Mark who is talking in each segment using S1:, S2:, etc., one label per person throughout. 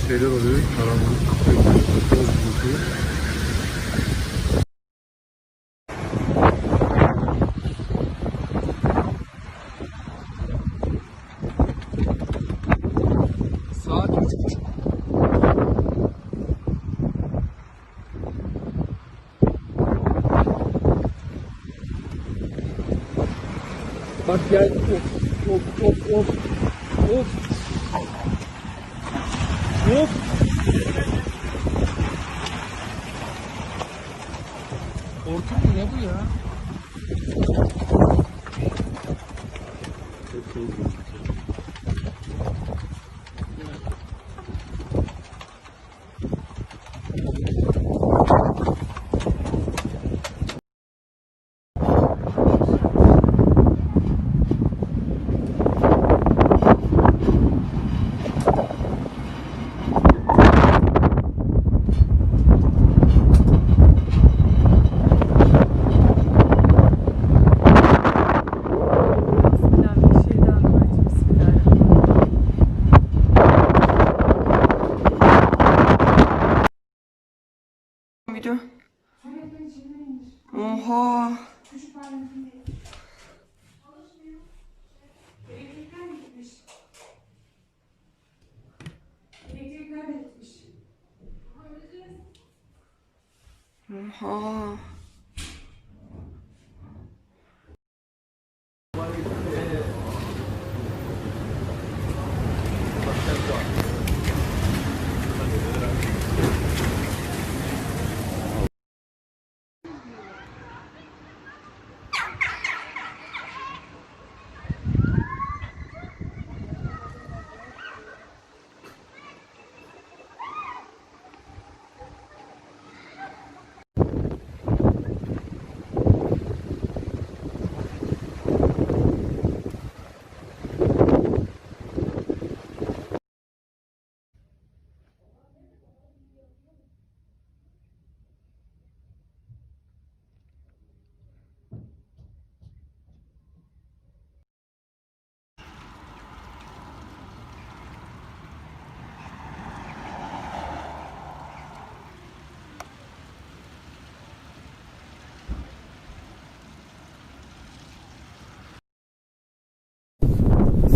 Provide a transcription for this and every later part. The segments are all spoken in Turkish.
S1: şeyler oluyor. Karanlık, toz bulutu. Saat 3:30. Bak gel. Of. Of. Hortum mu ne bu ya?
S2: Video. Oha. Oha.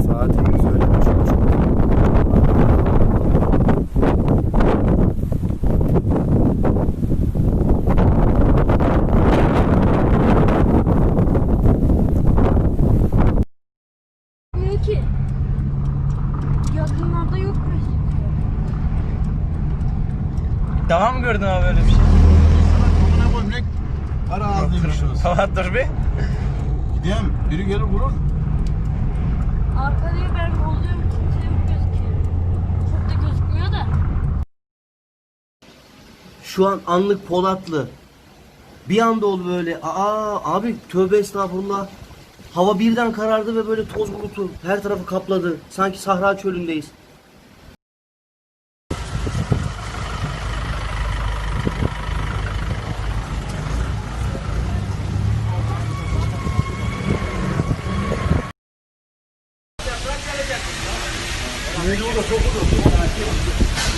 S1: Saatimiz öyle 3:30.
S3: Diyor ki yakınlarda yokmuş.
S2: Daha mı gördün abi öyle bir şey?
S4: Sana koyayım ne para aldıymış olsun.
S2: Tamam dur bir.
S4: Gideyim biri gelir vurur.
S3: Arkada ben oluyorum, kimse yok gözüküyor. Çok da gözükmüyor da.
S5: Şu an anlık Polatlı. Bir anda oldu böyle. Abi tövbe estağfurullah. Hava birden karardı ve böyle toz bulutu her tarafı kapladı. Sanki Sahra çölündeyiz.
S4: Neydi o da çok olur.